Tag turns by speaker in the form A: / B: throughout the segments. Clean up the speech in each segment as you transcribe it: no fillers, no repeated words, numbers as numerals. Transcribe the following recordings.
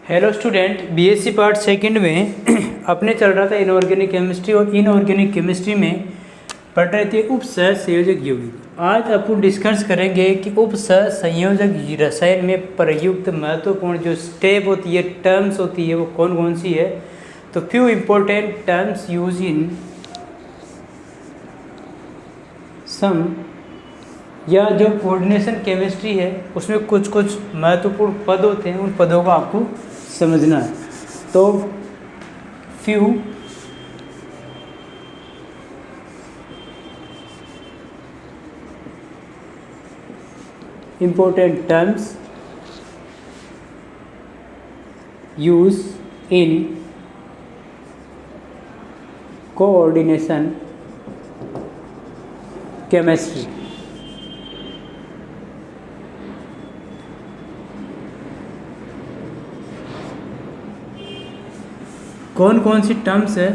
A: Hello student, BSc part second में अपने चल रहा था इनऑर्गेनिक केमिस्ट्री और इनऑर्गेनिक केमिस्ट्री में पढ़ रहे थे उपसह संयोजक यौगिक। आज अपन डिस्कस करेंगे कि उपसह संयोजक रसायन में प्रयुक्त महत्वपूर्ण जो स्टेप होती है, टर्म्स होती है, वो कौन कौन सी है। तो few important terms use in sum या जो कोऑर्डिनेशन केमिस्ट्री है उसमें कुछ कुछ महत्वपूर्ण पद होते हैं, उन पदों को आपको समझना है। तो few important terms used in coordination chemistry। कौन कौन सी टर्म्स है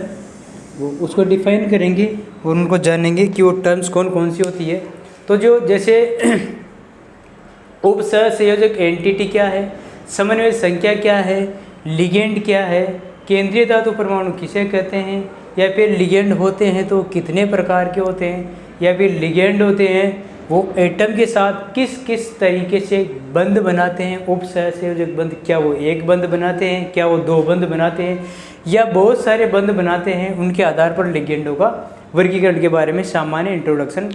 A: वो उसको डिफाइन करेंगे और उनको जानेंगे कि वो टर्म्स कौन कौन सी होती है। तो जो जैसे उपसह संयोजक एंटिटी क्या है, समन्वय संख्या क्या है, लिगेंड क्या है, केंद्रीय धातु परमाणु किसे कहते हैं, या फिर लिगेंड होते हैं तो कितने प्रकार के होते हैं, या फिर लिगेंड होते हैं वो एटम के साथ किस किस तरीके से बंध बनाते हैं। उपसह संयोजक बंध क्या वो एक बंध बनाते हैं, क्या वो दो बंध बनाते हैं, या बहुत सारे बंध बनाते हैं। उनके आधार पर लिगेंडों का वर्गीकरण के बारे में सामान्य इंट्रोडक्शन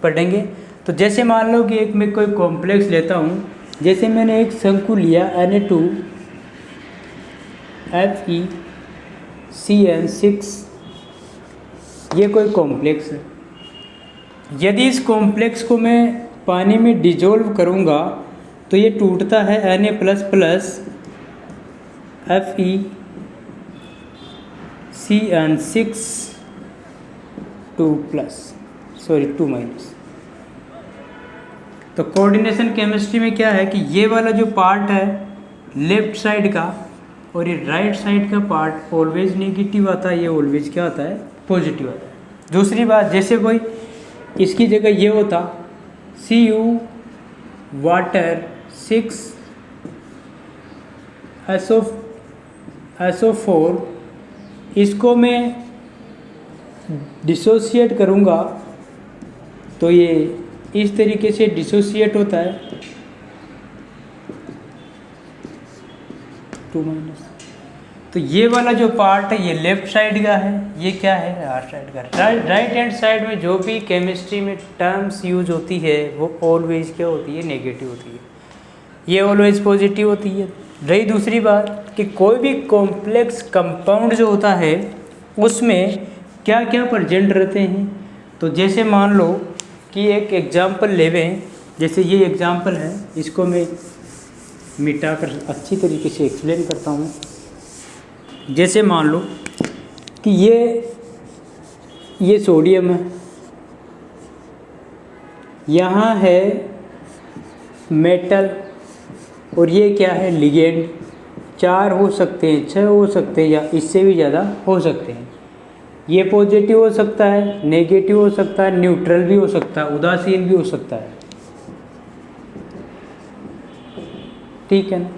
A: पढ़ेंगे। तो जैसे मान लो कि एक मैं कोई कॉम्प्लेक्स लेता हूँ, जैसे मैंने एक शंकु लिया Na2FeCN6, ये कोई कॉम्प्लेक्स है। यदि इस कॉम्प्लेक्स को मैं पानी में डिजोल्व करूँगा तो ये टूटता है Na++FeCN6 2+, 2-। तो कोऑर्डिनेशन केमिस्ट्री में क्या है कि ये वाला जो पार्ट है लेफ्ट साइड का और ये राइट साइड का पार्ट ऑलवेज नेगेटिव आता है, ये ऑलवेज क्या आता है, पॉजिटिव आता है। दूसरी बात, जैसे कोई इसकी जगह ये होता Cu वाटर 6SO4, इसको मैं डिसोसिएट करूँगा तो ये इस तरीके से डिसोसिएट होता है 2-। तो ये वाला जो पार्ट है ये लेफ्ट साइड का है, ये क्या है, राइट साइड का। राइट हैंड साइड में जो भी केमिस्ट्री में टर्म्स यूज होती है वो ऑलवेज क्या होती है, नेगेटिव होती है, ये ऑलवेज पॉजिटिव होती है। रही दूसरी बात कि कोई भी कॉम्प्लेक्स कंपाउंड जो होता है उसमें क्या क्या प्रेजेंट रहते हैं। तो जैसे मान लो कि एक एग्जाम्पल लेवें, जैसे ये एग्जाम्पल है, इसको मैं मिटाकर अच्छी तरीके से एक्सप्लेन करता हूँ। जैसे मान लो कि ये सोडियम है, यहाँ है मेटल और ये क्या है, लिगेंड। 4 हो सकते हैं, 6 हो सकते हैं, या इससे भी ज़्यादा हो सकते हैं। ये पॉजिटिव हो सकता है, नेगेटिव हो सकता है, न्यूट्रल भी हो सकता है, उदासीन भी हो सकता है, ठीक है ना।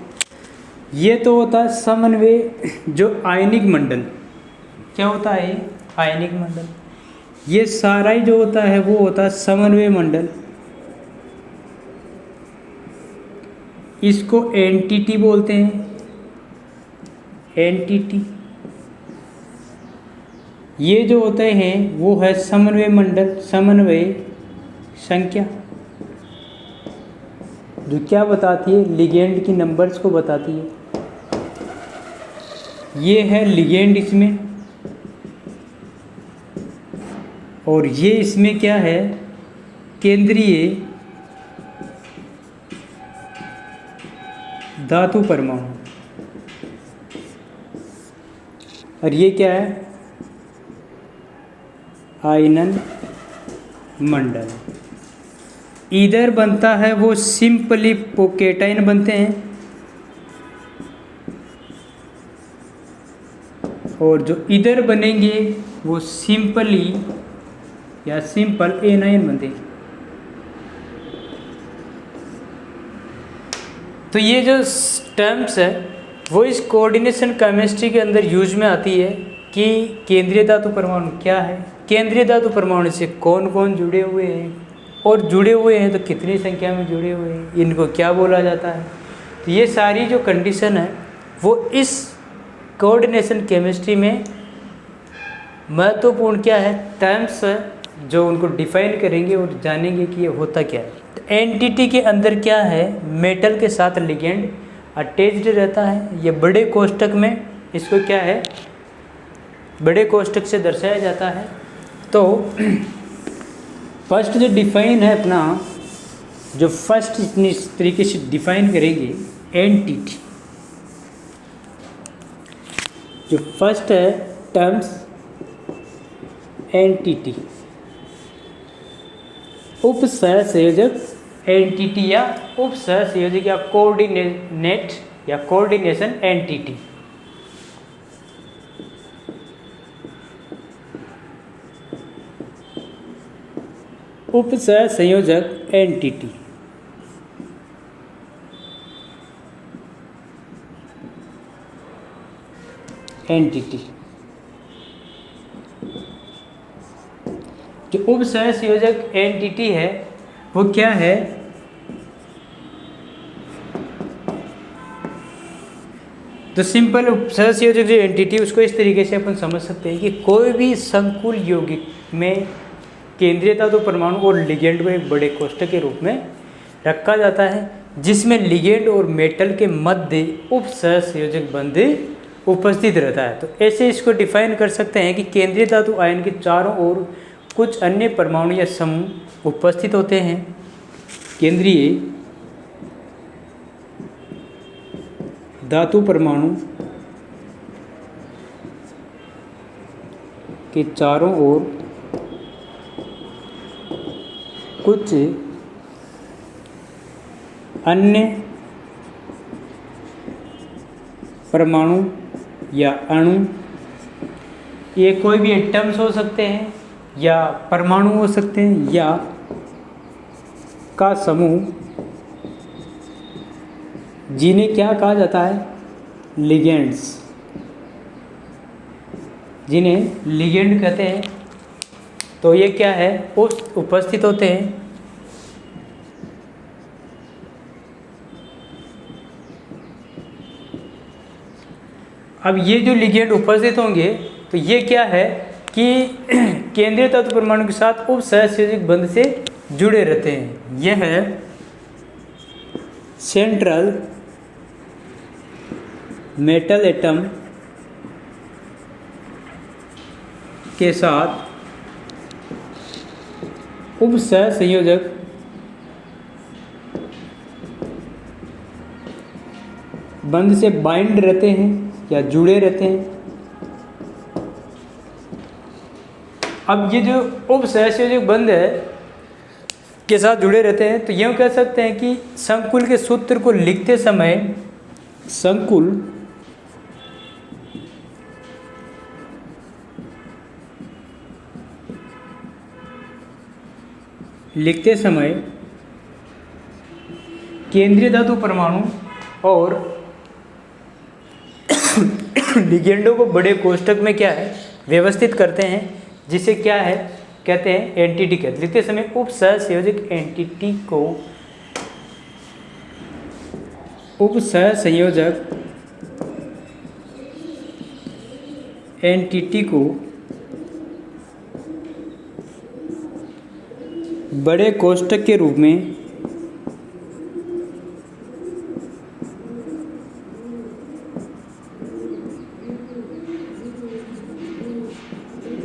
A: ये तो होता है समन्वय जो आयनिक मंडल, क्या होता है, आयनिक मंडल। ये सारा ही जो होता है वो होता है समन्वय मंडल। इसको एंटिटी बोलते हैं, एंटिटी। ये जो होते हैं वो है समन्वय मंडल, समन्वय संख्या, जो क्या बताती है, लिगेंड की नंबर्स को बताती है। ये है लिगेंड इसमें, और ये इसमें क्या है, केंद्रीय धातु परमाणु, और ये क्या है, आयनन मंडल। इधर बनता है वो सिंपली कैटायन बनते हैं, और जो इधर बनेंगे वो सिंपली या सिंपल एनायन बनते हैं। तो ये जो टर्म्स है वो इस कोऑर्डिनेशन केमिस्ट्री के अंदर यूज में आती है कि केंद्रीय धातु परमाणु क्या है, केंद्रीय धातु परमाणु से कौन कौन जुड़े हुए हैं, और जुड़े हुए हैं तो कितनी संख्या में जुड़े हुए हैं, इनको क्या बोला जाता है। तो ये सारी जो कंडीशन है वो इस कोऑर्डिनेशन केमिस्ट्री में महत्वपूर्ण क्या है, टर्म्स जो उनको डिफाइन करेंगे और जानेंगे कि ये होता क्या है। तो एनटीटी के अंदर क्या है, मेटल के साथ लिगेंड अटैच्ड रहता है। ये बड़े कोष्टक में इसको क्या है, बड़े कोष्टक से दर्शाया जाता है। तो फर्स्ट जो डिफाइन है अपना, जो फर्स्ट इस तरीके से डिफाइन करेंगे एनटीटी, जो फर्स्ट है टर्म्स एनटीटी, उप सहसंयोजक एनटीटी या उप सहसंयोजक या कोऑर्डिनेट या कोऑर्डिनेशन एनटीटी। उप सहसंयोजक एनटीटी। एनटीटी जो उप सहसंयोजक एनटीटी है वो क्या है, तो सिंपल उप सहसंयोजक जो एनटीटी उसको इस तरीके से अपन समझ सकते हैं कि कोई भी संकुल यौगिक में केंद्रीय धातु परमाणु और लिगेंड को एक बड़े कोष्टक के रूप में रखा जाता है, जिसमें लिगेंड और मेटल के मध्य उप सहसंयोजक बंध उपस्थित रहता है। तो ऐसे इसको डिफाइन कर सकते हैं कि केंद्रीय धातु आयन के चारों ओर कुछ अन्य परमाणु या समूह उपस्थित होते हैं। केंद्रीय धातु परमाणु के चारों ओर कुछ अन्य परमाणु या अणु, ये कोई भी एटम्स हो सकते हैं या परमाणु हो सकते हैं या का समूह, जिन्हें क्या कहा जाता है, लिगेंड्स, जिन्हें लिगेंड कहते हैं। तो ये क्या है, उस उपस्थित होते हैं। अब ये जो लिगेंड उपस्थित होंगे तो ये क्या है कि केंद्रीय तत्व परमाणु के साथ उप सहसंयोजक बंध से जुड़े रहते हैं। यह है सेंट्रल मेटल एटम के साथ उप सहसंयोजक बंध से बाइंड रहते हैं या जुड़े रहते हैं। अब ये जो उप सहसंयोजक बंध है के साथ जुड़े रहते हैं, तो यूँ कह सकते हैं कि संकुल के सूत्र को लिखते समय संकुल लिखते समय केंद्रीय धातु परमाणु और लिगेंडों को बड़े कोष्टक में क्या है व्यवस्थित करते हैं, जिसे क्या है कहते हैं एनटीटी कहते हैं। लिखते समय उप सहसंयोजक एनटीटी को उप सहसंयोजक एनटीटी को बड़े कोष्टक के रूप में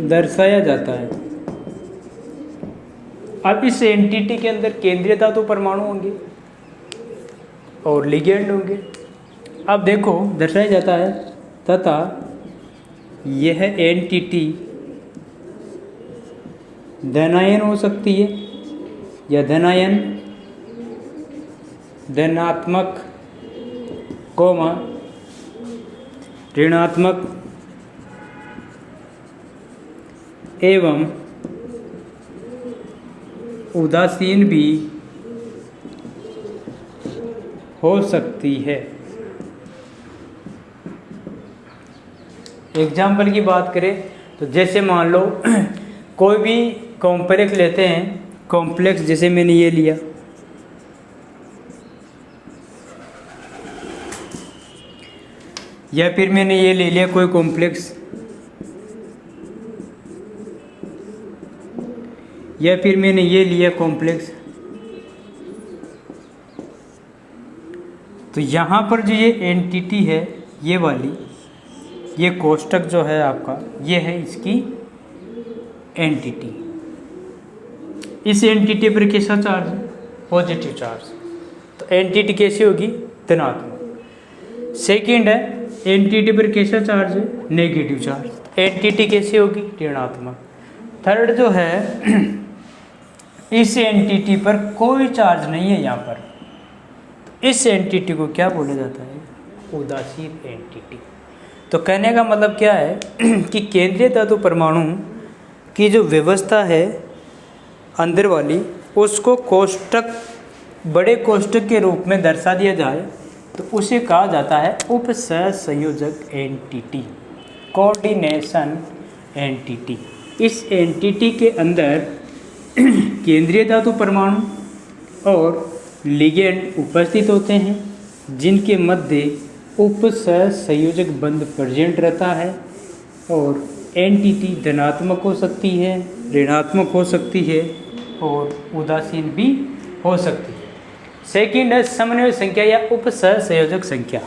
A: दर्शाया जाता है। अब इस एनटीटी के अंदर केंद्रीय धातु परमाणु होंगे और लिगेंड होंगे। अब देखो दर्शाया जाता है तथा यह एनटीटी धनायन हो सकती है या धनायन धनात्मक कोमा ऋणात्मक एवं उदासीन भी हो सकती है। एग्जाम्पल की बात करें तो जैसे मान लो कोई भी कॉम्प्लेक्स लेते हैं, कॉम्प्लेक्स जैसे मैंने ये लिया, या फिर मैंने ये ले लिया कोई कॉम्प्लेक्स, या फिर मैंने ये लिया कॉम्प्लेक्स। तो यहाँ पर जो ये एंटिटी है ये वाली, ये कोष्टक जो है आपका, ये है इसकी एंटिटी। इस एंटिटी पर कैसा चार्ज है? Positive charge. तो एंटिटी कैसी होगी? धनात्मक। सेकंड है एंटिटी पर कैसा चार्ज है? Negative charge. एंटिटी कैसी होगी? ऋणात्मक। थर्ड जो है इस एंटिटी पर कोई चार्ज नहीं है यहाँ पर, तो इस एंटिटी को क्या बोला जाता है? उदासीन एंटिटी। तो कहने का मतलब क्या है कि केंद्रीय धातु परमाणु की जो व्यवस्था है अंदर वाली, उसको कोष्टक, बड़े कोष्टक के रूप में दर्शा दिया जाए तो उसे कहा जाता है उपसहसंयोजक एंटिटी, कोऑर्डिनेशन एंटिटी। इस एंटिटी के अंदर केंद्रीय धातु परमाणु और लिगेंड उपस्थित होते हैं, जिनके मध्य उपसहसंयोजक बंध प्रेजेंट रहता है, और एंटिटी धनात्मक हो सकती है, ऋणात्मक हो सकती है और उदासीन भी हो सकती है। सेकंड है समन्वय संख्या या उपसहसंयोजक संख्या।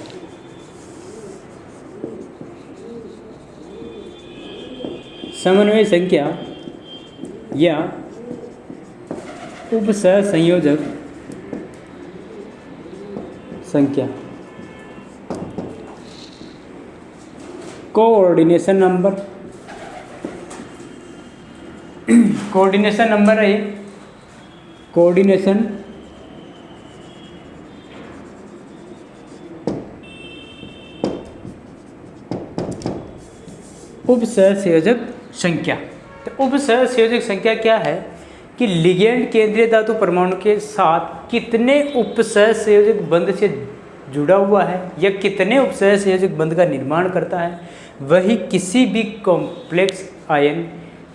A: समन्वय संख्या या उपसहसंयोजक संख्या। कोऑर्डिनेशन नंबर, कोऑर्डिनेशन नंबर है कोऑर्डिनेशन उपसहसंयोजक संख्या। तो उपसहसंयोजक संख्या क्या है कि लिगेंड केंद्रीय धातु परमाणु के साथ कितने उपसहसंयोजक बंध से जुड़ा हुआ है या कितने उपसहसंयोजक बंध का निर्माण करता है, वही किसी भी कॉम्प्लेक्स आयन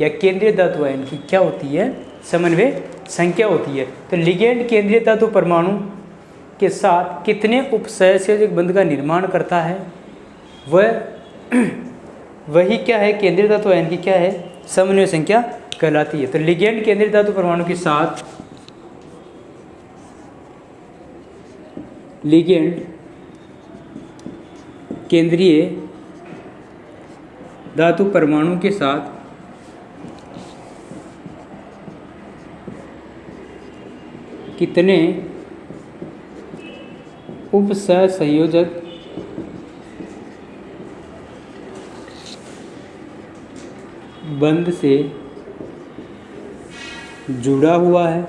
A: या केंद्रीय धातु आयन की क्या होती है? समन्वय संख्या होती है। तो लिगेंड केंद्रीय धातु परमाणु के साथ कितने उपसहसंयोजक बंध का निर्माण करता है, वही क्या है? केंद्रीय धातु आयन की क्या है? समन्वय संख्या कहलाती है। तो लिगेंड केंद्रीय धातु परमाणु के साथ, लिगेंड केंद्रीय धातु परमाणु के साथ कितने उपसहसंयोजक बंध से जुड़ा हुआ है,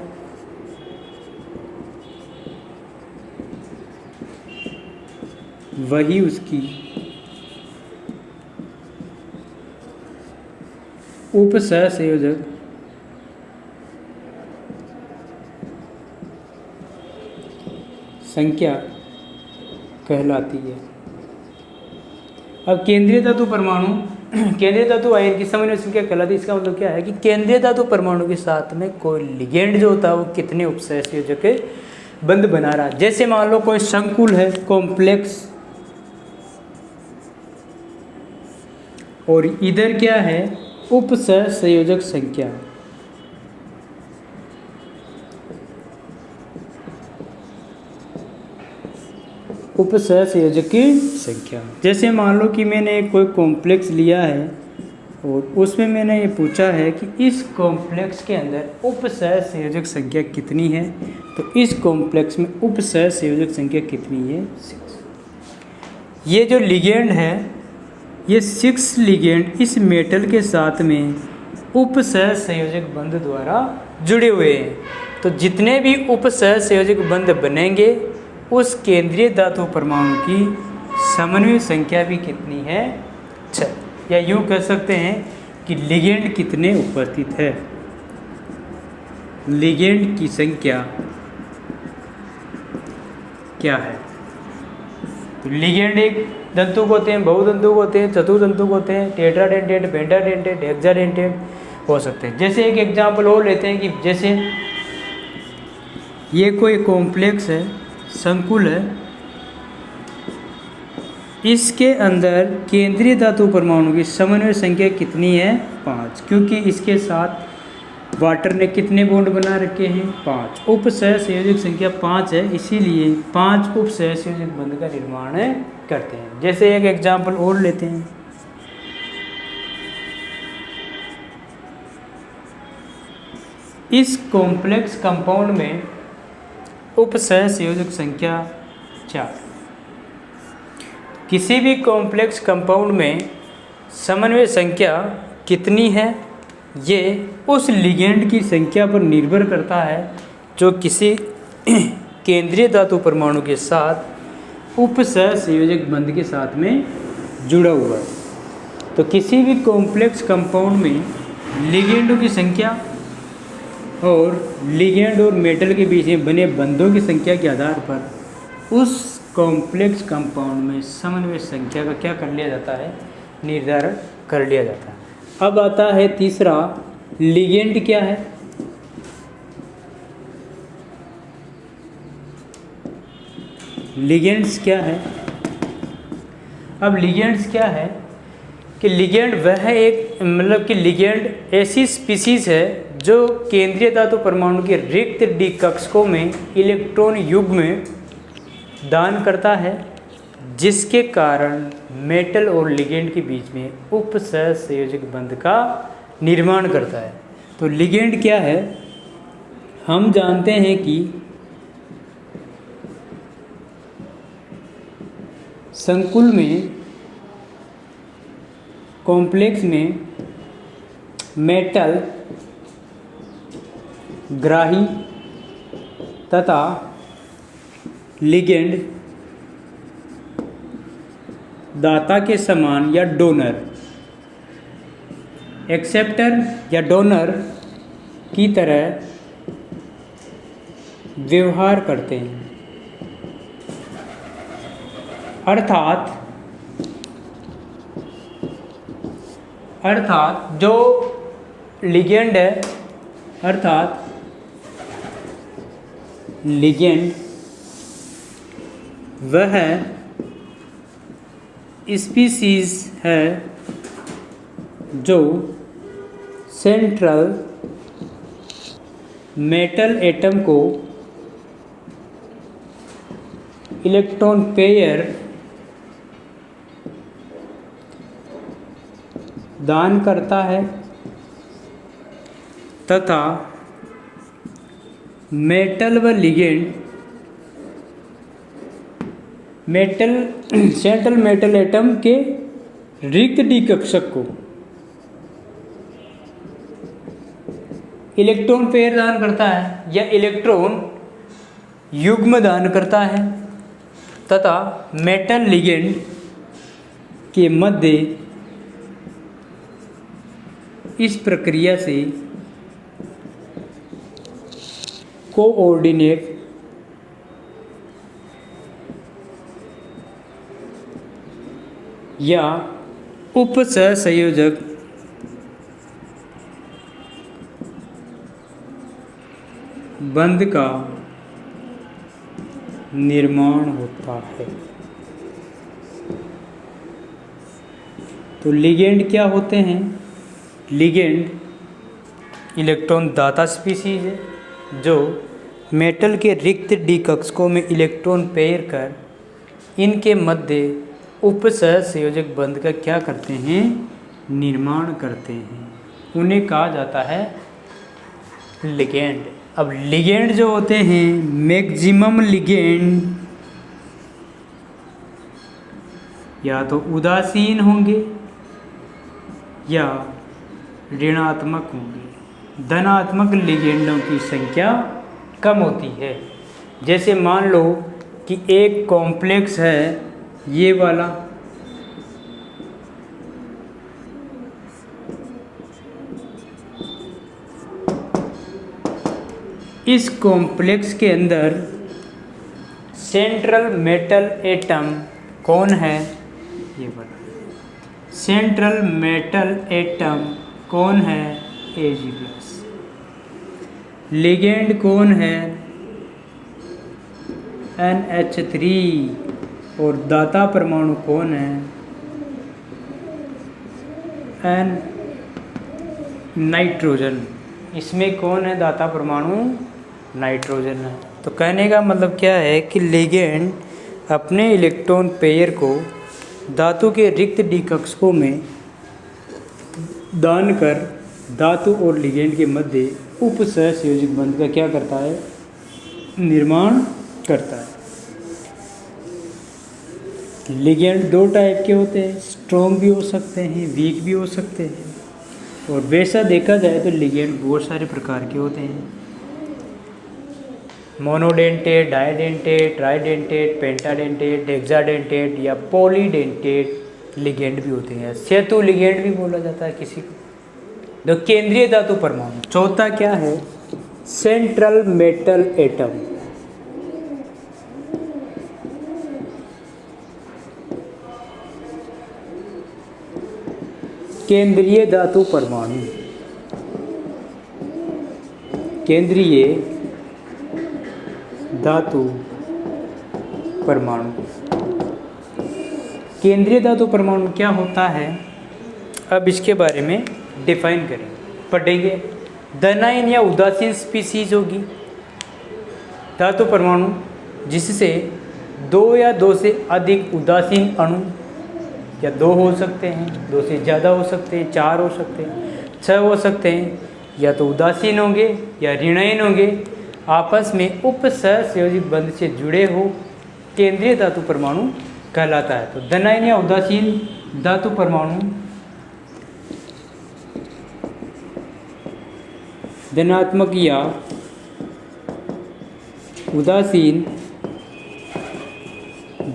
A: वही उसकी उपसहसंयोजक संख्या कहलाती है। अब केंद्रीय धातु परमाणु, केंद्रीय धातु आयन की समन्वय संख्या कहलाती है। इसका मतलब क्या है कि केंद्रीय धातु परमाणु के साथ में कोई लिगेंड जो होता है वो कितने उपसहसंयोजक बंध बना रहा है। जैसे मान लो कोई संकुल है, कॉम्प्लेक्स, और इधर क्या है? उपसहसंयोजक संख्या। उपसहसंयोजक की संख्या। जैसे मान लो कि मैंने कोई कॉम्प्लेक्स लिया है और उसमें मैंने ये पूछा है कि इस कॉम्प्लेक्स के अंदर उपसहसंयोजक संख्या कितनी है, तो इस कॉम्प्लेक्स में उपसहसंयोजक संख्या कितनी है? 6। ये जो लिगेंड है, ये 6 लिगेंड इस मेटल के साथ में उपसहसंयोजक बंध द्वारा जुड़े हुए हैं। तो जितने भी उपसहसंयोजक बंध बनेंगे उस केंद्रीय धातु परमाणु की समन्वय संख्या भी कितनी है? 6। या यूँ कह सकते हैं कि लिगेंड कितने उपस्थित है, लिगेंड की संख्या क्या है। तो लिगेंड एक दंतुक होते हैं, बहुदंतुक होते हैं, चतुर्दंतुक होते हैं, टेट्राडेंटेड, पेंटाडेंटेड, हेक्साडेंटेड हो सकते हैं। जैसे एक एग्जांपल और लेते हैं कि जैसे ये कोई कॉम्प्लेक्स है, संकुल है, इसके अंदर केंद्रीय धातु परमाणु की समन्वय संख्या कितनी है? 5, क्योंकि इसके साथ वाटर ने कितने बॉन्ड बना रखे हैं? 5। उप सहसंयोजक संख्या 5 है, इसीलिए 5 उप सहसंयोजक बंध का निर्माण करते हैं। जैसे एक एग्जांपल और लेते हैं, इस कॉम्प्लेक्स कंपाउंड में उप सहसंयोजक संख्या 4। किसी भी कॉम्प्लेक्स कंपाउंड में समन्वय संख्या कितनी है? ये उस लिगेंड की संख्या पर निर्भर करता है जो किसी केंद्रीय धातु परमाणु के साथ उप सहसंयोजक बंध के साथ में जुड़ा हुआ है। तो किसी भी कॉम्प्लेक्स कंपाउंड में लिगेंडों की संख्या और लिगेंड और मेटल के बीच में बने बंधों की संख्या के आधार पर उस कॉम्प्लेक्स कंपाउंड में समन्वय संख्या का क्या कर लिया जाता है? निर्धारण कर लिया जाता है। अब आता है तीसरा, लिगेंड क्या है? लिगेंड्स क्या है? अब लिगेंड्स क्या है कि लिगेंड वह एक मतलब कि लिगेंड ऐसी स्पीसीज है जो केंद्रीय धातु परमाणु के रिक्त डी कक्षकों में इलेक्ट्रॉन युग्म दान करता है, जिसके कारण मेटल और लिगेंड के बीच में उप सहसंयोजक बंध का निर्माण करता है। तो लिगेंड क्या है? हम जानते हैं कि संकुल में, कॉम्प्लेक्स में मेटल ग्राही तथा लिगेंड दाता के समान या डोनर, एक्सेप्टर या डोनर की तरह व्यवहार करते हैं। अर्थात जो लिगेंड है, अर्थात लिगेंड वह स्पीसीज है जो सेंट्रल मेटल एटम को इलेक्ट्रॉन पेयर दान करता है तथा मेटल व लिगेंड सेंट्रल मेटल एटम के रिक्त डी कक्षक को इलेक्ट्रॉन पेयर दान करता है या इलेक्ट्रॉन युग्म दान करता है तथा मेटल लिगेंड के मध्य इस प्रक्रिया से कोऑर्डिनेट या उप सहसंयोजक बंध का निर्माण होता है। तो लिगेंड क्या होते हैं? लिगेंड इलेक्ट्रॉन दाता स्पीसीज है जो मेटल के रिक्त डी कक्षकों में इलेक्ट्रॉन पेयर कर इनके मध्य उप सहसंयोजक बंध का क्या करते हैं? निर्माण करते हैं। उन्हें कहा जाता है लिगेंड। अब लिगेंड जो होते हैं, मैक्सिमम लिगेंड या तो उदासीन होंगे या ऋणात्मक होंगे। धनात्मक लिगेंडों की संख्या कम होती है। जैसे मान लो कि एक कॉम्प्लेक्स है ये वाला, इस कॉम्प्लेक्स के अंदर सेंट्रल मेटल एटम कौन है? ये वाला सेंट्रल मेटल एटम कौन है Ag+, लिगेंड कौन है NH3 और दाता परमाणु कौन है N नाइट्रोजन। इसमें कौन है दाता परमाणु नाइट्रोजन है। तो कहने का मतलब क्या है कि लिगेंड अपने इलेक्ट्रॉन पेयर को धातु के रिक्त डी कक्षकों में दान कर धातु और लिगेंड के मध्य उपसहसंयोजक बंध का क्या करता है, निर्माण करता है। लिगेंड दो टाइप के होते हैं, स्ट्रॉन्ग भी हो सकते हैं, वीक भी हो सकते हैं। और वैसा देखा जाए तो लिगेंड बहुत सारे प्रकार के होते हैं, मोनोडेंटेट, डाइडेंटेट, ट्राइडेंटेट, पेंटाडेंटेट, हेक्साडेंटेट या पॉलीडेंटेट लिगेंड भी होते हैं। सेतु लिगेंड भी बोला जाता है किसी को। तो केंद्रीय धातु परमाणु। चौथा क्या है, सेंट्रल मेटल एटम। केंद्रीय धातु परमाणु, केंद्रीय धातु परमाणु। केंद्रीय धातु परमाणु क्या होता है, अब इसके बारे में डिफाइन करें, पढ़ेंगे। धनायन या उदासीन स्पीसीज होगी धातु परमाणु जिससे दो या दो से अधिक उदासीन अणु, या दो हो सकते हैं, दो से ज़्यादा हो सकते हैं, चार हो सकते हैं, छह हो सकते हैं, या तो उदासीन होंगे या ऋणायन होंगे, आपस में उपसहसंयोजक बंध से जुड़े हो, केंद्रीय धातु परमाणु कहलाता है। तो धनायन या उदासीन धातु परमाणु धनात्मक या उदासीन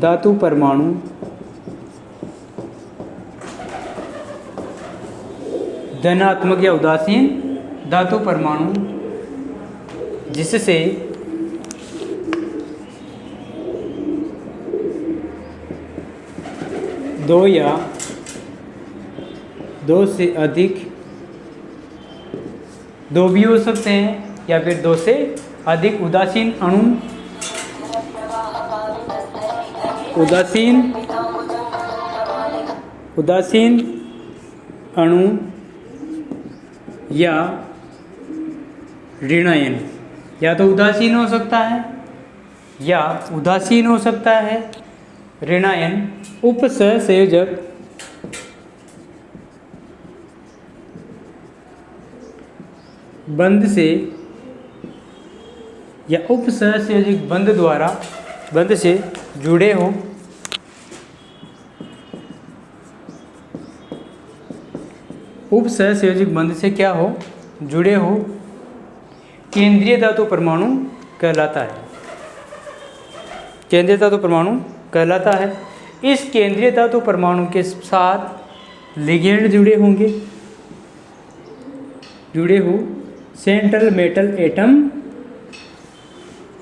A: धातु परमाणु धनात्मक या उदासीन धातु परमाणु जिससे दो या दो से अधिक, दो भी हो सकते हैं या फिर दो से अधिक उदासीन अणु, उदासीन अणु या ऋणायन, या तो उदासीन हो सकता है या उदासीन हो सकता है ऋणायन, उपसहसंयोजक बंध से या उपसहसंयोजक बंध द्वारा बंध से जुड़े हो, उपसहसंयोजक बंध से क्या हो, जुड़े हो, केंद्रीय धातु परमाणु कहलाता है। केंद्रीय धातु परमाणु कहलाता है। इस केंद्रीय धातु परमाणु के साथ लिगेंड जुड़े होंगे, जुड़े हो, सेंट्रल मेटल एटम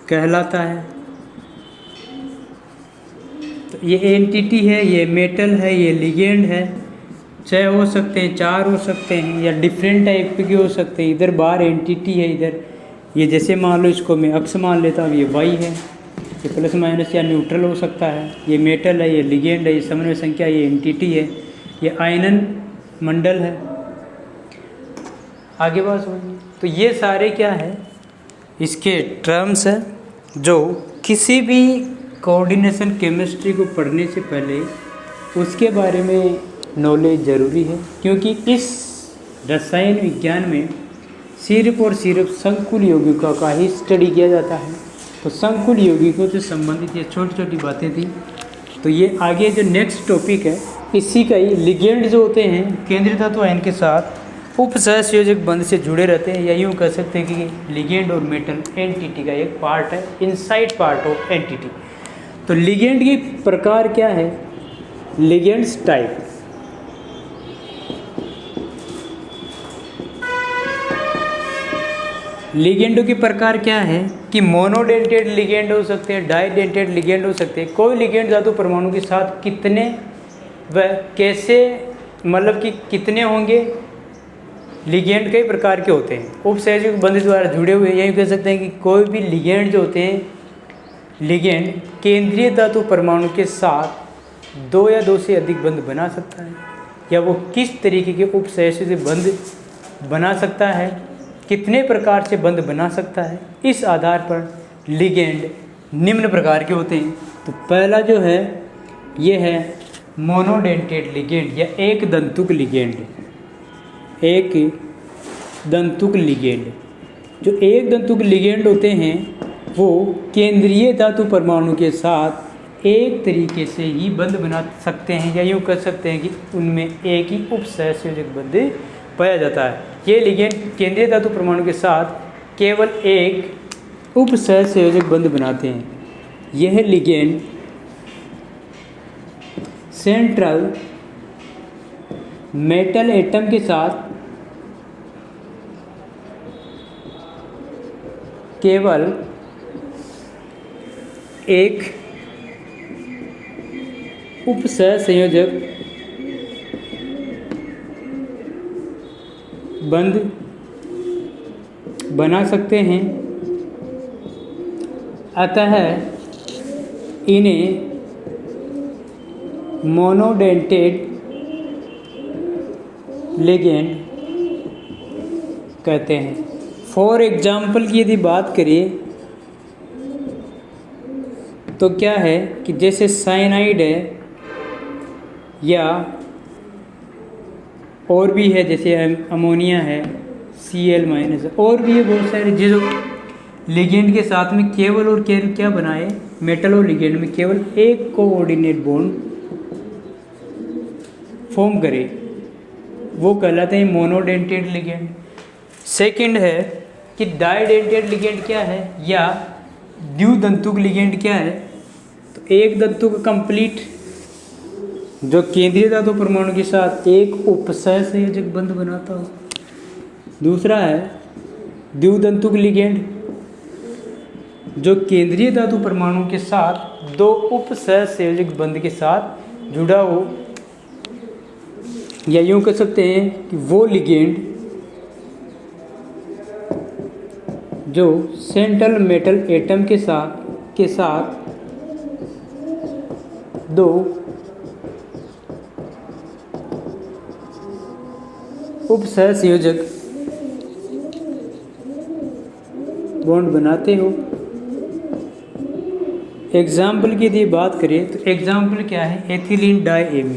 A: कहलाता है। तो ये एंटिटी है, ये मेटल है, ये लिगेंड है। छः हो सकते हैं, चार हो सकते हैं, या डिफरेंट टाइप के हो सकते हैं। इधर बार एंटिटी है, इधर ये जैसे मान लो, इसको मैं अक्ष मान लेता हूँ, ये वाई है, ये प्लस माइनस या न्यूट्रल हो सकता है। ये मेटल है, ये लिगेंड है, ये समन्वय संख्या, ये एंटिटी है, ये आयनन मंडल है। आगे बात समझिए। तो ये सारे क्या है, इसके टर्म्स है जो किसी भी कोऑर्डिनेशन केमिस्ट्री को पढ़ने से पहले उसके बारे में नॉलेज ज़रूरी है, क्योंकि इस रसायन विज्ञान में सिर्फ और सिर्फ संकुल यौगिकों का ही स्टडी किया जाता है। तो संकुल यौगिकों से संबंधित ये छोटी छोटी बातें थी। तो ये आगे जो नेक्स्ट टॉपिक है इसी का ही, लिगेंड जो होते हैं केंद्रीय धातु आयन के साथ उपसहसंयोजक बंध से जुड़े रहते हैं, या यूँ कह सकते हैं कि लिगेंड और मेटल एंटिटी का एक पार्ट है, इनसाइड पार्ट ऑफ एंटिटी। तो लिगेंड की प्रकार क्या है, लिगेंड्स टाइप। लिगेंडों के प्रकार क्या है कि मोनोडेंटेड लिगेंड हो सकते हैं, डाइडेंटेड लिगेंड हो सकते हैं। कोई लिगेंड धातु परमाणु के साथ कितने वह कैसे, मतलब कि कितने होंगे। लिगेंड कई प्रकार के होते हैं, उपसहयोजक बंध द्वारा जुड़े हुए। यही कह सकते हैं कि कोई भी लिगेंड जो होते हैं, लिगेंड केंद्रीय धातु परमाणु के साथ 2 या 2 से अधिक बंध बना सकता है, या वो किस तरीके के उपसहयोजक बंध बना सकता है, कितने प्रकार से बंध बना सकता है, इस आधार पर लिगेंड निम्न प्रकार के होते हैं। तो पहला जो है ये है मोनोडेंटेड लिगेंड या एक दंतुक लिगेंड। एक दंतुक लिगेंड, जो एक दंतुक लिगेंड होते हैं वो केंद्रीय धातु परमाणु के साथ एक तरीके से ही बंध बना सकते हैं, या यूँ कह सकते हैं कि उनमें एक ही उपसहसंयोजक बंध पाया जाता है। ये लिगेंड केंद्रीय धातु परमाणु के साथ केवल एक उपसहसंयोजक बंध बनाते हैं। यह लिगेंड सेंट्रल मेटल एटम के साथ केवल एक उपसहसंयोजक बंध बना सकते हैं, अतः इन्हें मोनोडेंटेड लिगेंड कहते हैं। फॉर एग्जाम्पल की यदि बात करें तो क्या है कि जैसे साइनाइड है, या और भी है जैसे अमोनिया है Cl-, और भी है बहुत सारे जो लिगेंड के साथ में केवल और केवल क्या बनाए, मेटल और लिगेंड में केवल एक कोऑर्डिनेट बॉन्ड फॉर्म करे, वो कहलाते हैं मोनोडेंटेड लिगेंड। सेकंड है कि डाइडेंटेड लिगेंड क्या है, या द्विदंतुक लिगेंड क्या है। तो एक दंतुक कंप्लीट जो केंद्रीय धातु परमाणु के साथ एक उपसहसंयोजक बंध बनाता हो। दूसरा है द्विदंतुक लिगेंड जो केंद्रीय धातु परमाणु के साथ 2 उपसहसंयोजक बंध के साथ जुड़ा हो, या यूँ कह सकते हैं कि वो लिगेंड जो सेंट्रल मेटल एटम के साथ 2 उपसहसंयोजक बॉन्ड बनाते हो। एग्जाम्पल की यदि बात करें तो एग्जाम्पल क्या है, एथिलीन डाइएमीन।